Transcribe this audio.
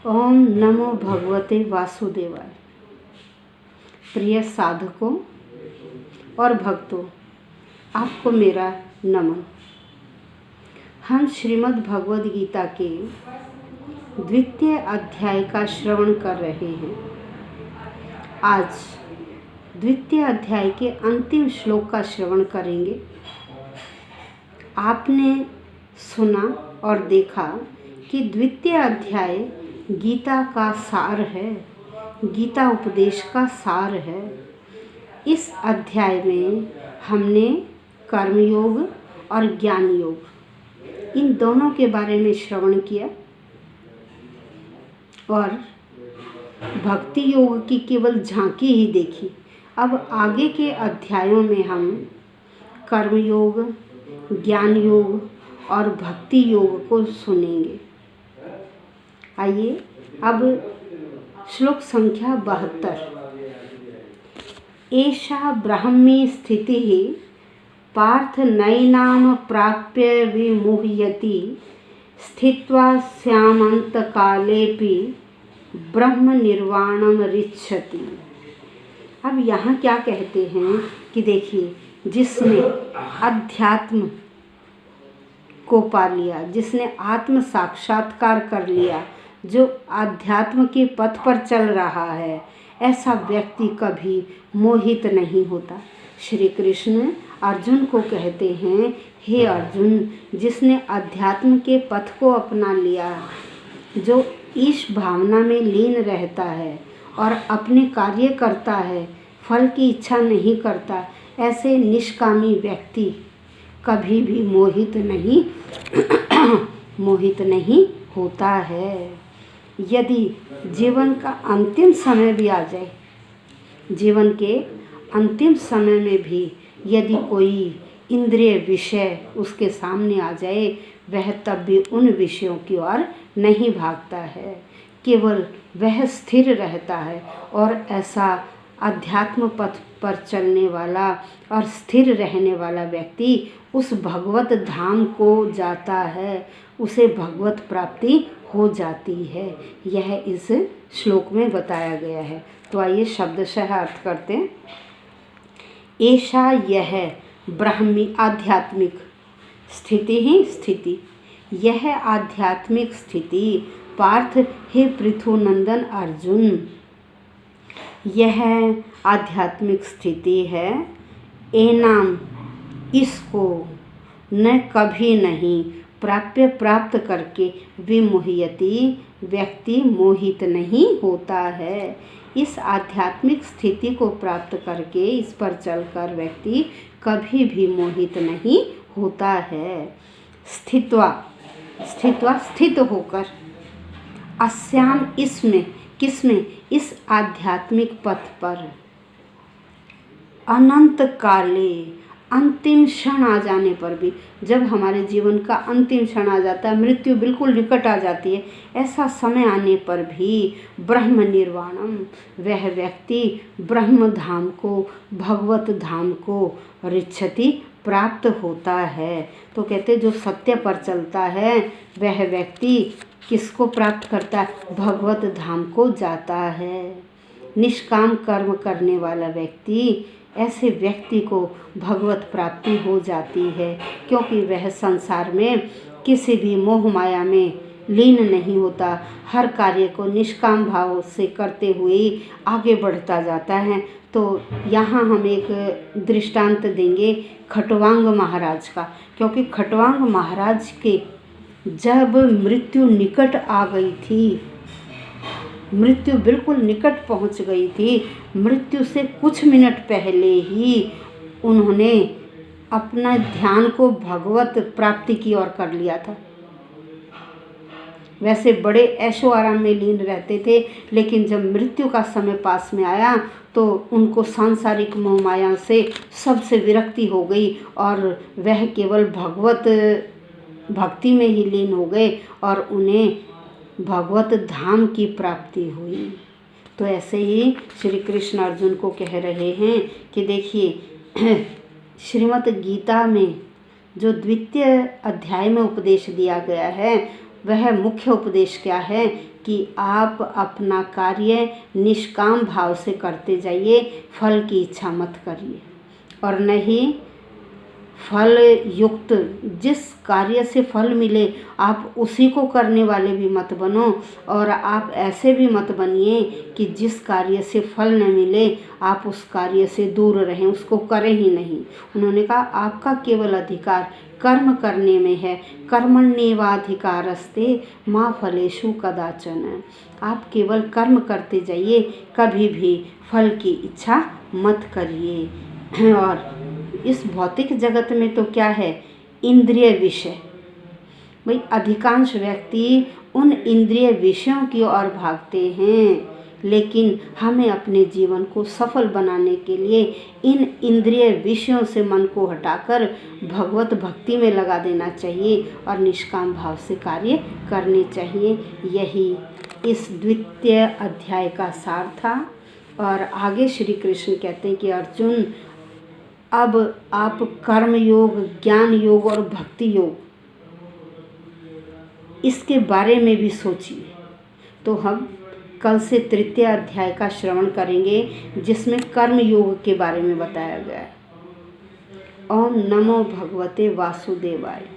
ओम नमो भगवते वासुदेवाय। प्रिय साधकों और भक्तों, आपको मेरा नमन। हम श्रीमद् भगवद गीता के द्वितीय अध्याय का श्रवण कर रहे हैं। आज द्वितीय अध्याय के अंतिम श्लोक का श्रवण करेंगे। आपने सुना और देखा कि द्वितीय अध्याय गीता का सार है, गीता उपदेश का सार है। इस अध्याय में हमने कर्मयोग और ज्ञान योग इन दोनों के बारे में श्रवण किया और भक्ति योग की केवल झांकी ही देखी। अब आगे के अध्यायों में हम कर्मयोग, ज्ञान योग और भक्ति योग को सुनेंगे। आइए अब श्लोक संख्या 72। एषा ब्राह्मी स्थितिः पार्थ नैनाम प्राप्य विमुह्यति स्थित्वा स्यामन्तकालेऽपि ब्रह्म निर्वाणम रिच्छति। अब यहाँ क्या कहते हैं कि देखिए, जिसने अध्यात्म को पा लिया, जिसने आत्म साक्षात्कार कर लिया, जो आध्यात्म के पथ पर चल रहा है, ऐसा व्यक्ति कभी मोहित नहीं होता। श्री कृष्ण अर्जुन को कहते हैं, हे अर्जुन, जिसने अध्यात्म के पथ को अपना लिया, जो ईश भावना में लीन रहता है और अपने कार्य करता है, फल की इच्छा नहीं करता, ऐसे निष्कामी व्यक्ति कभी भी मोहित नहीं होता है। यदि जीवन का अंतिम समय भी आ जाए, जीवन के अंतिम समय में भी यदि कोई इंद्रिय विषय उसके सामने आ जाए, वह तब भी उन विषयों की ओर नहीं भागता है, केवल वह स्थिर रहता है। और ऐसा अध्यात्म पथ पर चलने वाला और स्थिर रहने वाला व्यक्ति उस भगवत धाम को जाता है, उसे भगवत प्राप्ति हो जाती है। यह इस श्लोक में बताया गया है। तो आइए शब्दशः अर्थ करते हैं। ऐसा यह ब्राह्मी आध्यात्मिक स्थिति ही स्थिति, यह आध्यात्मिक स्थिति पार्थ हे पृथुनंदन अर्जुन, यह आध्यात्मिक स्थिति है। एनाम इसको न कभी नहीं प्राप्त करके विमुह्यति व्यक्ति मोहित नहीं होता है। इस आध्यात्मिक स्थिति को प्राप्त करके इस पर चलकर व्यक्ति कभी भी मोहित नहीं होता है। स्थित होकर अस्याम इसमें किसमें, इस आध्यात्मिक पथ पर अनंत काले अंतिम क्षण आ जाने पर भी, जब हमारे जीवन का अंतिम क्षण आ जाता है, मृत्यु बिल्कुल निकट आ जाती है, ऐसा समय आने पर भी ब्रह्म निर्वाणम, वह व्यक्ति ब्रह्म धाम को, भगवत धाम को रिच्छति प्राप्त होता है। तो कहते जो सत्य पर चलता है वह व्यक्ति किसको प्राप्त करता है, भगवत धाम को जाता है। निष्काम कर्म करने वाला व्यक्ति, ऐसे व्यक्ति को भगवत प्राप्ति हो जाती है, क्योंकि वह संसार में किसी भी मोह माया में लीन नहीं होता, हर कार्य को निष्काम भाव से करते हुए आगे बढ़ता जाता है। तो यहाँ हम एक दृष्टांत देंगे खटवांग महाराज का, क्योंकि खटवांग महाराज के जब मृत्यु निकट आ गई थी, मृत्यु बिल्कुल निकट पहुंच गई थी, मृत्यु से कुछ मिनट पहले ही उन्होंने अपना ध्यान को भगवत प्राप्ति की ओर कर लिया था। वैसे बड़े ऐशो आराम में लीन रहते थे, लेकिन जब मृत्यु का समय पास में आया तो उनको सांसारिक मोह माया से सबसे विरक्ति हो गई और वह केवल भगवत भक्ति में ही लीन हो गए और उन्हें भगवत धाम की प्राप्ति हुई। तो ऐसे ही श्री कृष्ण अर्जुन को कह रहे हैं कि देखिए, श्रीमद् गीता में जो द्वितीय अध्याय में उपदेश दिया गया है वह मुख्य उपदेश क्या है कि आप अपना कार्य निष्काम भाव से करते जाइए, फल की इच्छा मत करिए। और नहीं फल युक्त जिस कार्य से फल मिले आप उसी को करने वाले भी मत बनो, और आप ऐसे भी मत बनिए कि जिस कार्य से फल न मिले आप उस कार्य से दूर रहें, उसको करें ही नहीं। उन्होंने कहा आपका केवल अधिकार कर्म करने में है, कर्मण्येवाधिकारस्ते मा फलेषु कदाचन। आप केवल कर्म करते जाइए, कभी भी फल की इच्छा मत करिए। और इस भौतिक जगत में तो क्या है, इंद्रिय विषय। भाई अधिकांश व्यक्ति उन इंद्रिय विषयों की ओर भागते हैं, लेकिन हमें अपने जीवन को सफल बनाने के लिए इन इंद्रिय विषयों से मन को हटाकर भगवत भक्ति में लगा देना चाहिए और निष्काम भाव से कार्य करने चाहिए। यही इस द्वितीय अध्याय का सार था। और आगे श्री कृष्ण कहते हैं कि अर्जुन, अब आप कर्म योग, ज्ञान योग और भक्ति योग इसके बारे में भी सोचिए। तो हम कल से तृतीय अध्याय का श्रवण करेंगे, जिसमें कर्म योग के बारे में बताया गया है। ओम नमो भगवते वासुदेवाय।